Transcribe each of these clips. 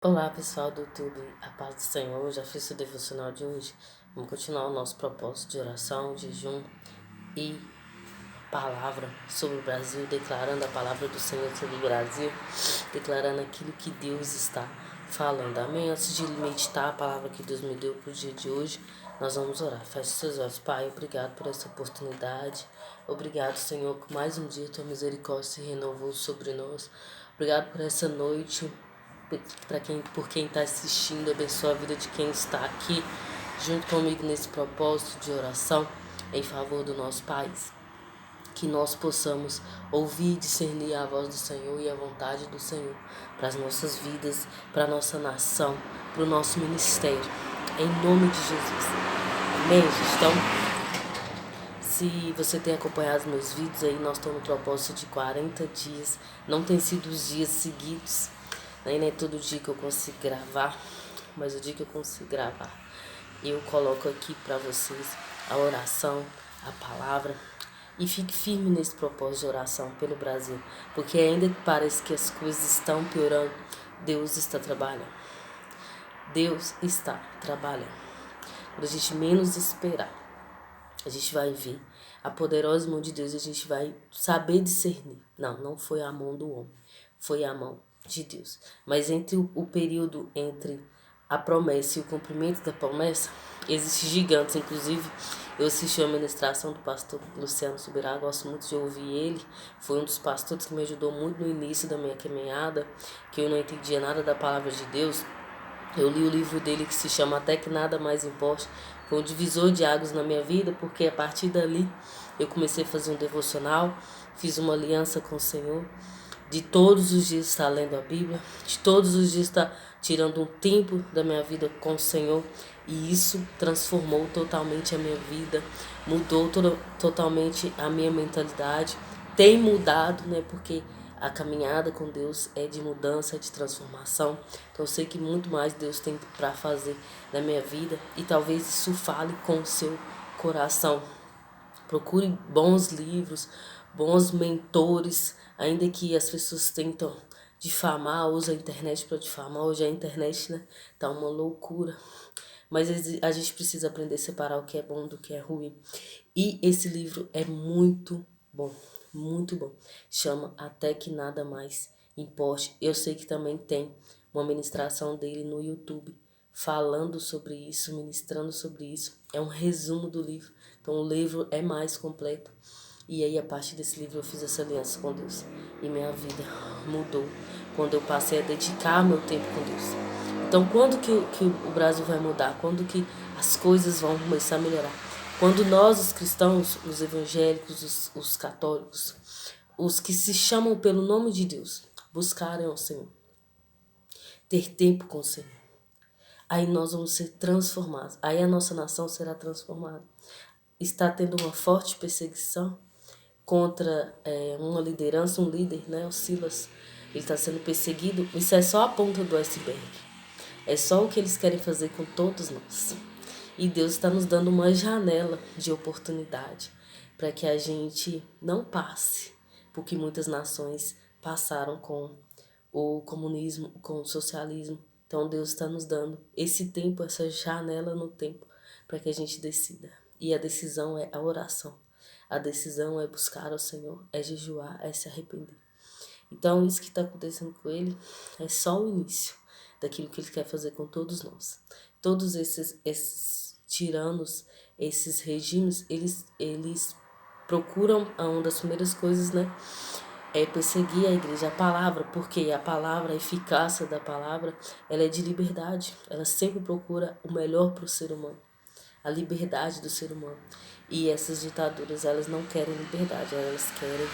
Olá pessoal do YouTube, a paz do Senhor. Eu já fiz o devocional de hoje. Vamos continuar o nosso propósito de oração, jejum e palavra sobre o Brasil, declarando a palavra do Senhor sobre o Brasil, declarando aquilo que Deus está falando. Amém? Antes de meditar a palavra que Deus me deu para o dia de hoje, nós vamos orar. Feche seus olhos. Pai, obrigado por essa oportunidade. Obrigado, Senhor, por mais um dia tua misericórdia se renovou sobre nós. Obrigado por essa noite. Por quem está assistindo, abençoa a vida de quem está aqui junto comigo nesse propósito de oração em favor do nosso país. Que nós possamos ouvir e discernir a voz do Senhor e a vontade do Senhor para as nossas vidas, para a nossa nação, para o nosso ministério. Em nome de Jesus. Amém, gente? Então, se você tem acompanhado meus vídeos aí, nós estamos no propósito de 40 dias. Não tem sido os dias seguidos. Nem é todo dia que eu consigo gravar, mas o dia que eu consigo gravar, eu coloco aqui para vocês a oração, a palavra. E fique firme nesse propósito de oração pelo Brasil, porque ainda que pareça que as coisas estão piorando, Deus está trabalhando. Deus está trabalhando. Quando a gente menos esperar, a gente vai ver a poderosa mão de Deus e a gente vai saber discernir. Não foi a mão do homem, foi a mão de Deus. Mas entre o período entre a promessa e o cumprimento da promessa, existem gigantes. Inclusive, eu assisti a ministração do pastor Luciano Subirá, gosto muito de ouvir ele. Foi um dos pastores que me ajudou muito no início da minha caminhada, que eu não entendia nada da palavra de Deus. Eu li o livro dele que se chama Até Que Nada Mais Importe. Foi um divisor de águas na minha vida, porque a partir dali eu comecei a fazer um devocional, fiz uma aliança com o Senhor, de todos os dias estar lendo a Bíblia, de todos os dias estar tirando um tempo da minha vida com o Senhor, e isso transformou totalmente a minha vida, mudou totalmente a minha mentalidade, tem mudado, né, porque a caminhada com Deus é de mudança, é de transformação. Então eu sei que muito mais Deus tem para fazer na minha vida e talvez isso fale com o seu coração. Procure bons livros, bons mentores, ainda que as pessoas tentam difamar, usa a internet para difamar. Hoje a internet, né, tá uma loucura. Mas a gente precisa aprender a separar o que é bom do que é ruim. E esse livro é muito bom, muito bom. Chama Até Que Nada Mais Importe. Eu sei que também tem uma ministração dele no YouTube falando sobre isso, ministrando sobre isso. É um resumo do livro. Então o livro é mais completo. E aí, a partir desse livro, eu fiz essa aliança com Deus. E minha vida mudou quando eu passei a dedicar meu tempo com Deus. Então, quando que o Brasil vai mudar? Quando que as coisas vão começar a melhorar? Quando nós, os cristãos, os evangélicos, os católicos, os que se chamam pelo nome de Deus, buscarem ao Senhor, ter tempo com o Senhor, aí nós vamos ser transformados. Aí a nossa nação será transformada. Está tendo uma forte perseguição contra uma liderança, um líder, né, o Silas. Ele está sendo perseguido. Isso é só a ponta do iceberg. É só o que eles querem fazer com todos nós. E Deus está nos dando uma janela de oportunidade para que a gente não passe, porque muitas nações passaram com o comunismo, com o socialismo. Então Deus está nos dando esse tempo, essa janela no tempo, para que a gente decida. E a decisão é a oração. A decisão é buscar ao Senhor, é jejuar, é se arrepender. Então, isso que está acontecendo com ele é só o início daquilo que ele quer fazer com todos nós. Todos esses tiranos, esses regimes, eles procuram, uma das primeiras coisas, né, é perseguir a igreja, a palavra, porque a palavra, a eficácia da palavra, ela é de liberdade. Ela sempre procura o melhor para o ser humano, a liberdade do ser humano. E essas ditaduras, elas não querem liberdade, elas querem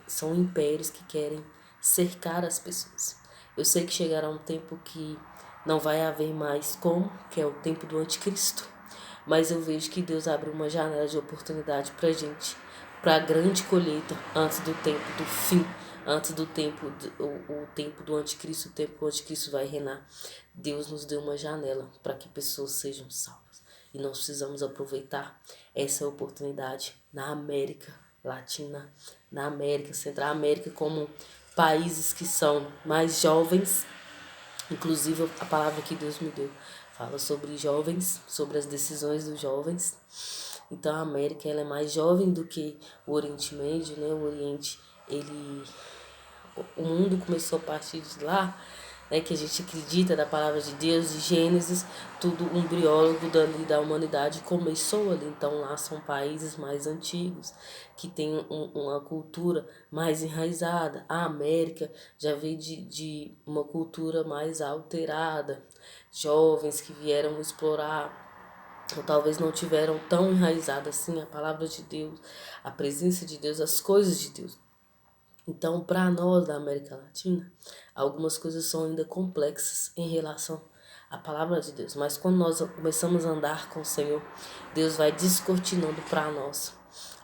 são impérios que querem cercar as pessoas. Eu sei que chegará um tempo que não vai haver mais como, que é o tempo do anticristo. Mas eu vejo que Deus abre uma janela de oportunidade pra gente, pra grande colheita, antes do tempo do fim, antes do tempo, o tempo do anticristo, o tempo que o anticristo vai reinar. Deus nos deu uma janela para que pessoas sejam salvas. E nós precisamos aproveitar essa oportunidade na América Latina, na América Central, América como países que são mais jovens, Inclusive, a palavra que Deus me deu fala sobre jovens, sobre as decisões dos jovens. Então, a América ela é mais jovem do que o Oriente Médio, né? O Oriente, o mundo começou a partir de lá, né, que a gente acredita da palavra de Deus, de Gênesis, tudo um embriólogo dali da humanidade começou ali. Então lá são países mais antigos, que tem uma cultura mais enraizada. A América já veio de uma cultura mais alterada, jovens que vieram explorar, ou talvez não tiveram tão enraizada assim a palavra de Deus, a presença de Deus, as coisas de Deus. Então, para nós da América Latina, algumas coisas são ainda complexas em relação à palavra de Deus. Mas quando nós começamos a andar com o Senhor, Deus vai descortinando para nós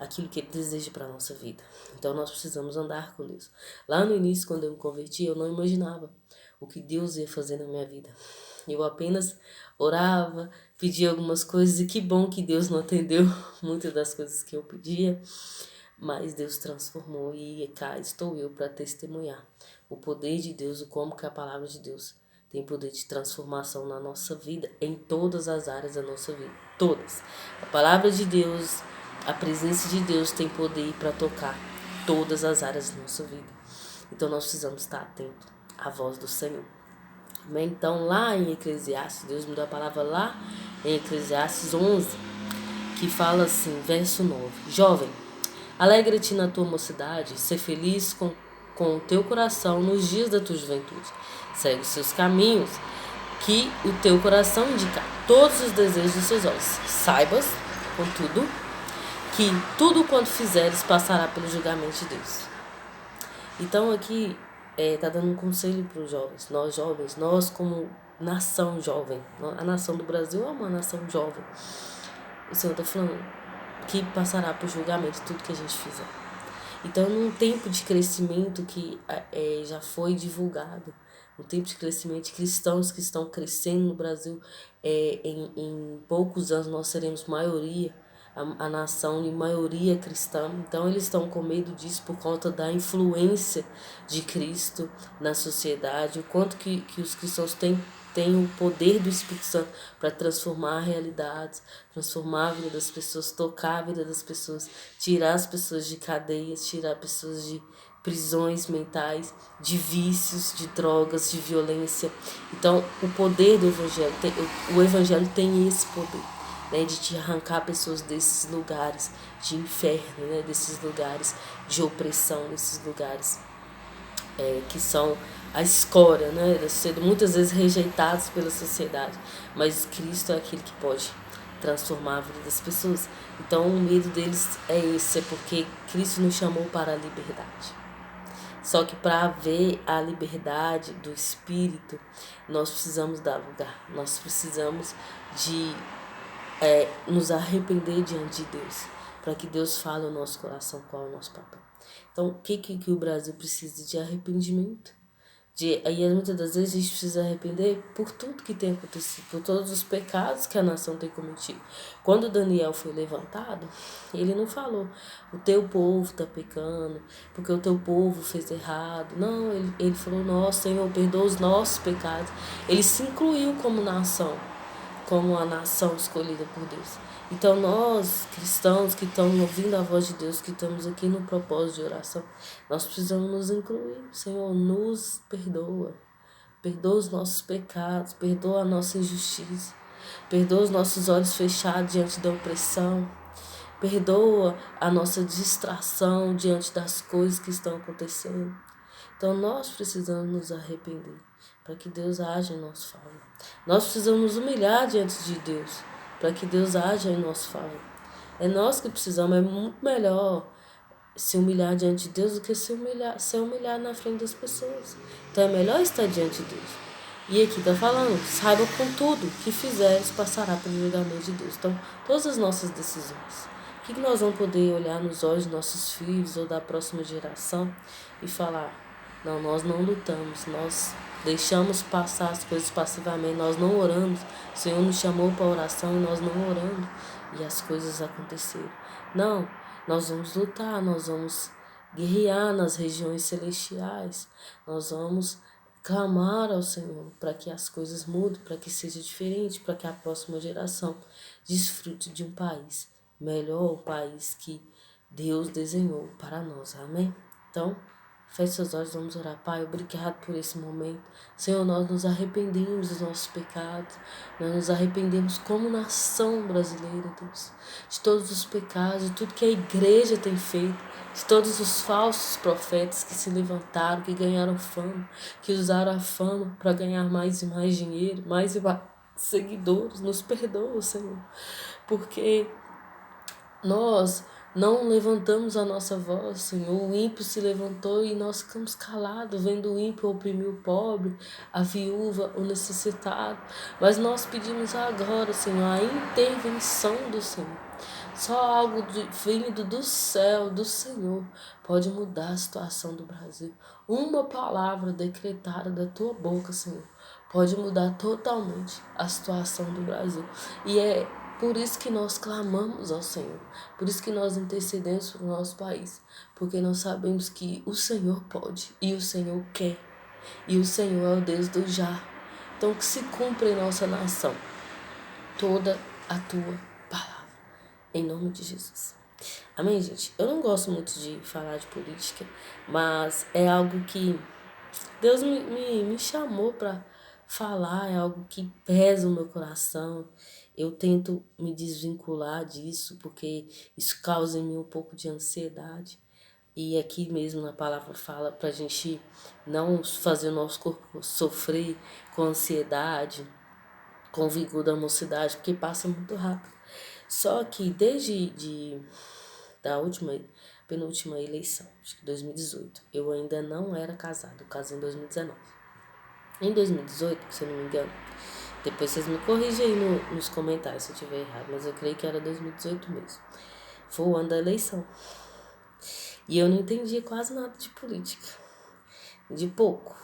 aquilo que Ele deseja para a nossa vida. Então, nós precisamos andar com Deus. Lá no início, quando eu me converti, eu não imaginava o que Deus ia fazer na minha vida. Eu apenas orava, pedia algumas coisas e que bom que Deus não atendeu muitas das coisas que eu pedia. Mas Deus transformou e cá estou eu para testemunhar o poder de Deus, o como que a palavra de Deus tem poder de transformação na nossa vida, em todas as áreas da nossa vida, todas. A palavra de Deus, a presença de Deus tem poder para tocar todas as áreas da nossa vida. Então nós precisamos estar atentos à voz do Senhor. Então lá em Eclesiastes, Deus me deu a palavra lá em Eclesiastes 11, que fala assim, verso 9: Jovem, alegra-te na tua mocidade, ser feliz com o teu coração nos dias da tua juventude. Segue os seus caminhos, que o teu coração indica todos os desejos dos seus olhos. Saibas, contudo, que tudo quanto fizeres passará pelo julgamento de Deus. Então aqui tá dando um conselho para os jovens, nós como nação jovem, a nação do Brasil é uma nação jovem. O Senhor está falando que passará por julgamento tudo que a gente fizer. Então, num tempo de crescimento que já foi divulgado, um tempo de crescimento de cristãos que estão crescendo no Brasil, em poucos anos nós seremos maioria, a nação de maioria cristã. Então, eles estão com medo disso por conta da influência de Cristo na sociedade, o quanto que os cristãos têm o poder do Espírito Santo para transformar realidades, transformar a vida das pessoas, tocar a vida das pessoas, tirar as pessoas de cadeias, tirar pessoas de prisões mentais, de vícios, de drogas, de violência. Então, o poder do Evangelho, o Evangelho tem esse poder, né, de te arrancar pessoas desses lugares de inferno, né, desses lugares de opressão, desses lugares que são a escória, né, sendo muitas vezes rejeitados pela sociedade, mas Cristo é aquele que pode transformar a vida das pessoas. Então o medo deles é esse, é porque Cristo nos chamou para a liberdade. Só que para haver a liberdade do Espírito, nós precisamos dar lugar, nós precisamos de nos arrepender diante de Deus, para que Deus fale ao nosso coração qual é o nosso papel. Então, o que o Brasil precisa? De arrependimento. Aí, muitas das vezes, a gente precisa arrepender por tudo que tem acontecido, por todos os pecados que a nação tem cometido. Quando Daniel foi levantado, ele não falou, o teu povo está pecando, porque o teu povo fez errado. Não, ele falou, nossa, Senhor, perdoa os nossos pecados. Ele se incluiu como nação, como a nação escolhida por Deus. Então nós, cristãos que estamos ouvindo a voz de Deus, que estamos aqui no propósito de oração, nós precisamos nos incluir. Senhor, nos perdoa. Perdoa os nossos pecados, perdoa a nossa injustiça, perdoa os nossos olhos fechados diante da opressão, perdoa a nossa distração diante das coisas que estão acontecendo. Então nós precisamos nos arrepender para que Deus haja em nosso favor. Nós precisamos nos humilhar diante de Deus para que Deus haja em nosso favor. É nós que precisamos, é muito melhor se humilhar diante de Deus do que ser humilhar na frente das pessoas. Então é melhor estar diante de Deus. E aqui está falando, saiba com tudo que fizeres passará pelo julgamento de Deus. Então, todas as nossas decisões. O que nós vamos poder olhar nos olhos dos nossos filhos ou da próxima geração e falar, não, nós não lutamos, nós deixamos passar as coisas passivamente, nós não oramos. O Senhor nos chamou para oração e nós não oramos e as coisas aconteceram. Não, nós vamos lutar, nós vamos guerrear nas regiões celestiais, nós vamos clamar ao Senhor para que as coisas mudem, para que seja diferente, para que a próxima geração desfrute de um país melhor, o país que Deus desenhou para nós. Amém? Então, feche seus olhos, vamos orar. Pai, obrigado por esse momento. Senhor, nós nos arrependemos dos nossos pecados. Nós nos arrependemos como nação brasileira, Deus, de todos os pecados, de tudo que a igreja tem feito, de todos os falsos profetas que se levantaram, que ganharam fama, que usaram a fama para ganhar mais e mais dinheiro, mais e mais seguidores. Nos perdoa, Senhor, porque nós não levantamos a nossa voz, Senhor. O ímpio se levantou e nós ficamos calados, vendo o ímpio oprimir o pobre, a viúva, o necessitado. Mas nós pedimos agora, Senhor, a intervenção do Senhor. Só algo vindo do céu, do Senhor, pode mudar a situação do Brasil. Uma palavra decretada da tua boca, Senhor, pode mudar totalmente a situação do Brasil. E é por isso que nós clamamos ao Senhor, por isso que nós intercedemos para o nosso país, porque nós sabemos que o Senhor pode e o Senhor quer, e o Senhor é o Deus do já. Então que se cumpra em nossa nação toda a tua palavra, em nome de Jesus. Amém, gente? Eu não gosto muito de falar de política, mas é algo que Deus me chamou para falar, é algo que pesa o meu coração. Eu tento me desvincular disso, porque isso causa em mim um pouco de ansiedade. E aqui mesmo na palavra fala para a gente não fazer o nosso corpo sofrer com ansiedade, com o vigor da mocidade, porque passa muito rápido. Só que da penúltima eleição, acho que 2018, eu ainda não era casada, eu casei em 2019. Em 2018, se eu não me engano, depois vocês me corrigem aí nos comentários se eu estiver errado, mas eu creio que era 2018 mesmo. Foi o ano da eleição. E eu não entendia quase nada de política, de pouco.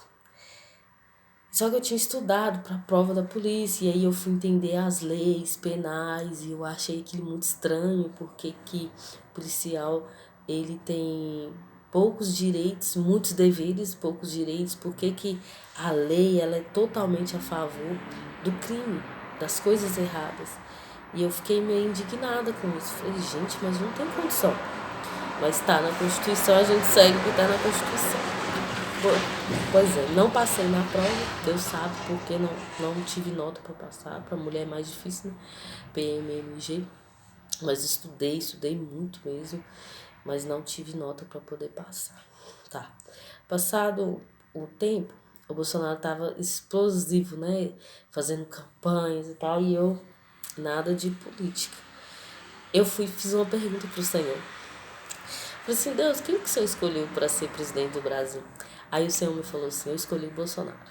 Só que eu tinha estudado para a prova da polícia, e aí eu fui entender as leis penais, e eu achei aquilo muito estranho, porque que o policial, ele tem poucos direitos, muitos deveres, poucos direitos, porque que a lei, ela é totalmente a favor do crime, das coisas erradas. E eu fiquei meio indignada com isso. Falei, gente, mas não tem condição. Mas está na Constituição, a gente segue o que está na Constituição. Pois é, não passei na prova, Deus sabe porque não tive nota para passar. Para mulher é mais difícil, né? PMMG. Mas estudei muito mesmo, mas não tive nota para poder passar. Tá. Passado o tempo, o Bolsonaro tava explosivo, né? Fazendo campanhas e tal, e eu, nada de política. Eu fiz uma pergunta pro Senhor. Falei assim, Deus, quem que o Senhor escolheu para ser presidente do Brasil? Aí o Senhor me falou assim, eu escolhi o Bolsonaro.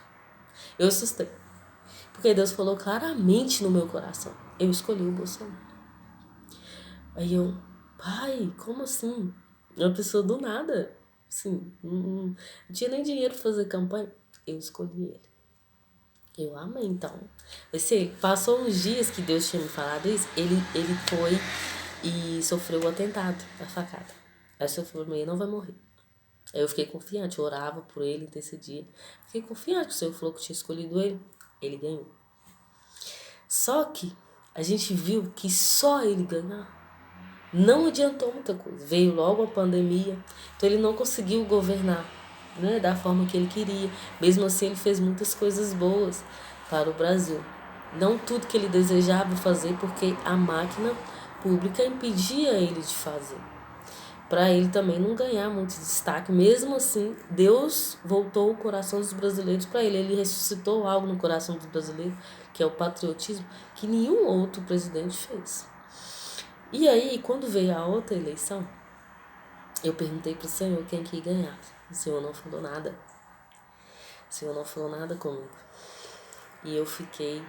Eu assustei. Porque Deus falou claramente no meu coração, eu escolhi o Bolsonaro. Aí eu, pai, como assim? Uma pessoa do nada, assim, não tinha nem dinheiro para fazer campanha. Eu escolhi ele. Eu amei, então. Você passou uns dias que Deus tinha me falado isso, ele foi e sofreu o atentado, a facada. Aí o Senhor falou, ele não vai morrer. Aí eu fiquei confiante, eu orava por ele, intercedia. Fiquei confiante, o Senhor falou que tinha escolhido ele ganhou. Só que a gente viu que só ele ganhar não adiantou muita coisa. Veio logo a pandemia, então ele não conseguiu governar, né, da forma que ele queria. Mesmo assim, ele fez muitas coisas boas para o Brasil. Não tudo que ele desejava fazer, porque a máquina pública impedia ele de fazer. Para ele também não ganhar muito destaque. Mesmo assim, Deus voltou o coração dos brasileiros para ele. Ele ressuscitou algo no coração dos brasileiros, que é o patriotismo, que nenhum outro presidente fez. E aí, quando veio a outra eleição, eu perguntei pro Senhor quem que ia ganhar. O Senhor não falou nada. O Senhor não falou nada comigo. E eu fiquei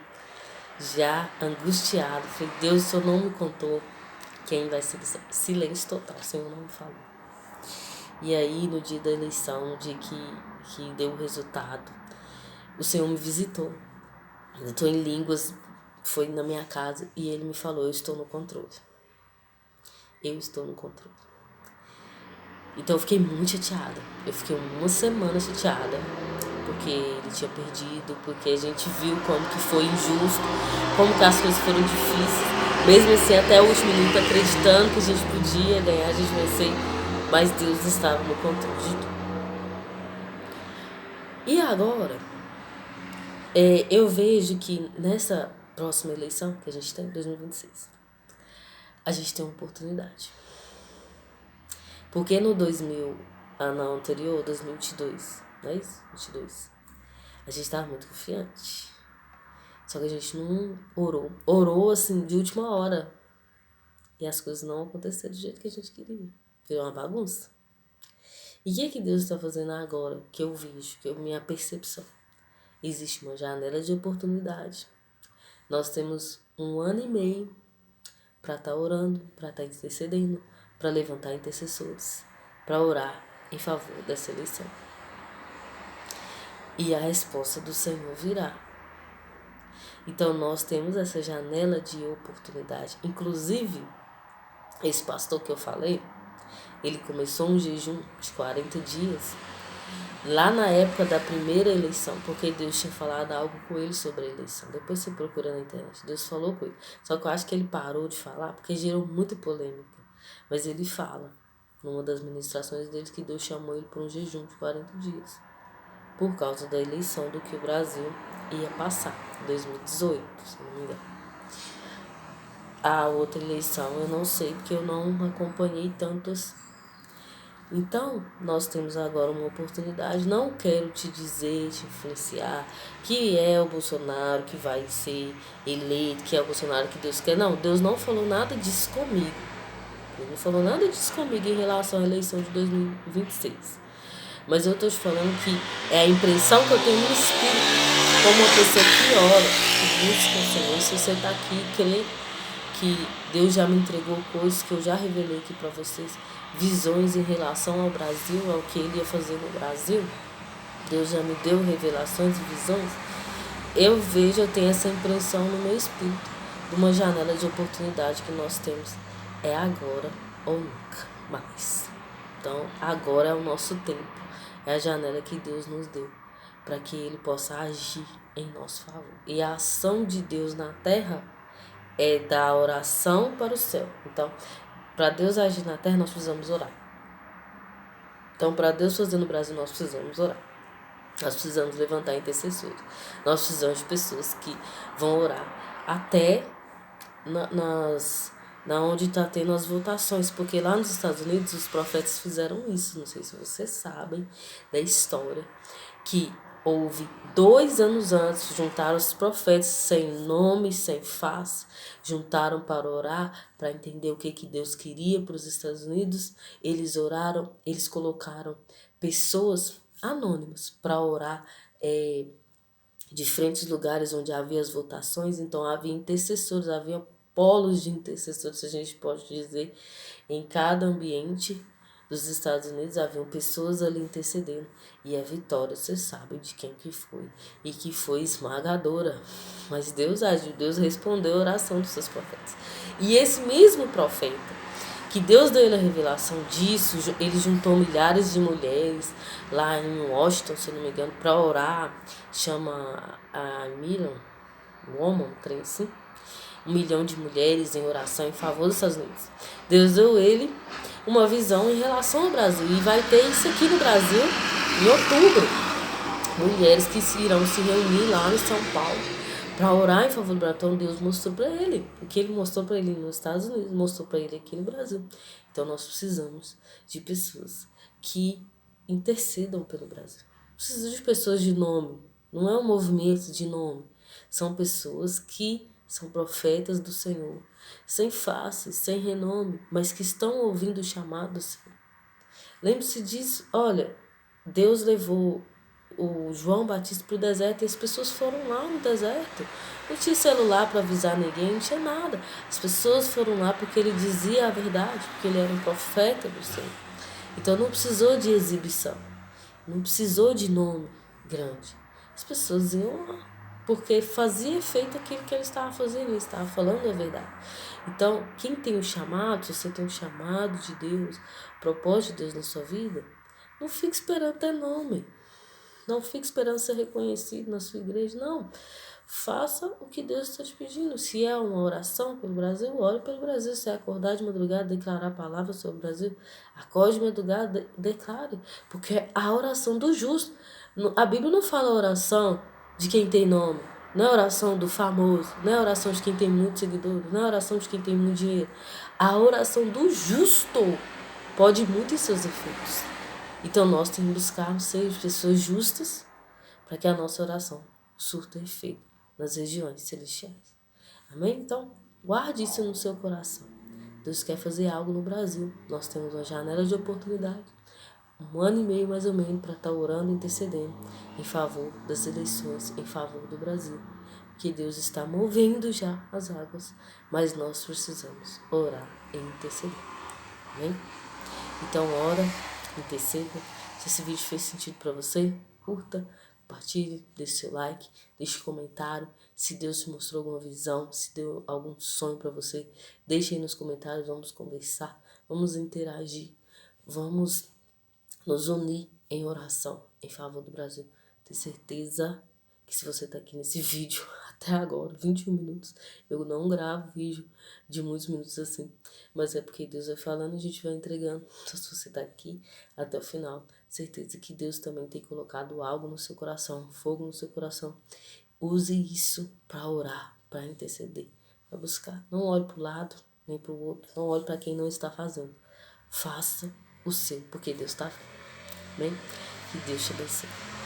já angustiado. Falei, Deus, o Senhor não me contou quem vai ser. Silêncio total, o Senhor não me falou. E aí, no dia da eleição, no dia que deu o resultado, o Senhor me visitou. Eu estou em línguas, foi na minha casa, e ele me falou, eu estou no controle. Eu estou no controle. Então eu fiquei muito chateada. Eu fiquei uma semana chateada, porque ele tinha perdido, porque a gente viu como que foi injusto, como que as coisas foram difíceis. Mesmo assim, até o último minuto, acreditando que a gente podia ganhar, a gente vencer, mas Deus estava no controle de tudo. E agora, eu vejo que nessa próxima eleição que a gente tem, 2026, a gente tem uma oportunidade. Porque no ano anterior, 2022, não é isso? 22, a gente estava muito confiante. Só que a gente não orou. Orou assim de última hora. E as coisas não aconteceram do jeito que a gente queria. Virou uma bagunça. E o que Deus está fazendo agora? Que eu vejo, que é a minha percepção. Existe uma janela de oportunidade. Nós temos 1 ano e meio para estar orando, para estar intercedendo, para levantar intercessores, para orar em favor dessa eleição. E a resposta do Senhor virá. Então nós temos essa janela de oportunidade. Inclusive, esse pastor que eu falei, ele começou um jejum de 40 dias, lá na época da primeira eleição, porque Deus tinha falado algo com ele sobre a eleição. Depois você procura na internet, Deus falou com ele. Só que eu acho que ele parou de falar, porque gerou muita polêmica. Mas ele fala, numa das ministrações dele, que Deus chamou ele para um jejum de 40 dias, por causa da eleição do que o Brasil ia passar, em 2018, se não me engano. A outra eleição eu não sei, porque eu não acompanhei tantas. Então, nós temos agora uma oportunidade. Não quero te dizer, te influenciar, que é o Bolsonaro que vai ser eleito, que é o Bolsonaro que Deus quer. Não, Deus não falou nada disso comigo. Ele não falou nada disso comigo em relação à eleição de 2026. Mas eu estou te falando que é a impressão que eu tenho no espírito, como uma pessoa que ora, que busca o Senhor. Se você está aqui e crê que Deus já me entregou coisas que eu já revelei aqui para vocês, visões em relação ao Brasil, ao que Ele ia fazer no Brasil, Deus já me deu revelações e visões. Eu tenho essa impressão no meu espírito de uma janela de oportunidade que nós temos. É agora ou nunca mais. Então, agora é o nosso tempo. É a janela que Deus nos deu para que Ele possa agir em nosso favor. E a ação de Deus na terra é da oração para o céu. Então, para Deus agir na terra, nós precisamos orar. Então, para Deus fazer no Brasil, nós precisamos orar. Nós precisamos levantar intercessores. Nós precisamos de pessoas que vão orar até na onde está tendo as votações. Porque lá nos Estados Unidos, os profetas fizeram isso. Não sei se vocês sabem da história, que houve 2 anos antes, juntaram os profetas sem nome, sem face, juntaram para orar, para entender o que Deus queria para os Estados Unidos. Eles oraram, eles colocaram pessoas anônimas para orar diferentes lugares onde havia as votações. Então havia intercessores, havia polos de intercessores, se a gente pode dizer, em cada ambiente dos Estados Unidos. Haviam pessoas ali intercedendo, e a vitória, vocês sabem de quem que foi, e que foi esmagadora. Mas Deus agiu, Deus respondeu a oração dos seus profetas. E esse mesmo profeta, que Deus deu a revelação disso, ele juntou milhares de mulheres lá em Washington, se não me engano, para orar. Chama a Million Woman, trem assim. 1 milhão de mulheres em oração em favor dos Estados Unidos. Deus deu ele uma visão em relação ao Brasil. E vai ter isso aqui no Brasil em outubro. Mulheres que irão se reunir lá em São Paulo para orar em favor do Brasil. Então Deus mostrou para ele. O que ele mostrou para ele nos Estados Unidos, mostrou para ele aqui no Brasil. Então nós precisamos de pessoas que intercedam pelo Brasil. Precisamos de pessoas de nome. Não é um movimento de nome. São pessoas que são profetas do Senhor, sem face, sem renome, mas que estão ouvindo o chamado do Senhor. Lembre-se disso. Olha, Deus levou o João Batista para o deserto e as pessoas foram lá no deserto. Não tinha celular para avisar ninguém, não tinha nada. As pessoas foram lá porque ele dizia a verdade, porque ele era um profeta do Senhor. Então não precisou de exibição, não precisou de nome grande. As pessoas iam lá porque fazia efeito aquilo que ele estava fazendo, ele estava falando a verdade. Então, quem tem o chamado, se você tem um chamado de Deus, propósito de Deus na sua vida, não fique esperando ter nome. Não fique esperando ser reconhecido na sua igreja, não. Faça o que Deus está te pedindo. Se é uma oração pelo Brasil, ore pelo Brasil. Se é acordar de madrugada, declarar palavras sobre o Brasil, acorde de madrugada, declare. Porque é a oração do justo. A Bíblia não fala oração de quem tem nome. Não é oração do famoso. Não é oração de quem tem muitos seguidores. Não é oração de quem tem muito dinheiro. A oração do justo pode muito em seus efeitos. Então nós temos que buscar ser pessoas justas para que a nossa oração surta efeito nas regiões celestiais. Amém? Então, guarde isso no seu coração. Deus quer fazer algo no Brasil. Nós temos uma janela de oportunidade, 1 ano e meio mais ou menos, para estar orando e intercedendo em favor das eleições, em favor do Brasil. Que Deus está movendo já as águas, mas nós precisamos orar e interceder. Amém? Então, ora, interceda. Se esse vídeo fez sentido para você, curta, compartilhe, deixe seu like, deixe um comentário. Se Deus te mostrou alguma visão, se deu algum sonho para você, deixe aí nos comentários, vamos conversar, vamos interagir, vamos nos unir em oração em favor do Brasil. Tenho certeza que se você está aqui nesse vídeo até agora, 21 minutos, eu não gravo vídeo de muitos minutos assim, mas é porque Deus vai falando e a gente vai entregando. Então, se você está aqui até o final, certeza que Deus também tem colocado algo no seu coração, fogo no seu coração. Use isso para orar, para interceder, para buscar. Não olhe para o lado, nem para o outro, não olhe para quem não está fazendo. Faça o seu, porque Deus está vendo. Amém? Que Deus te abençoe.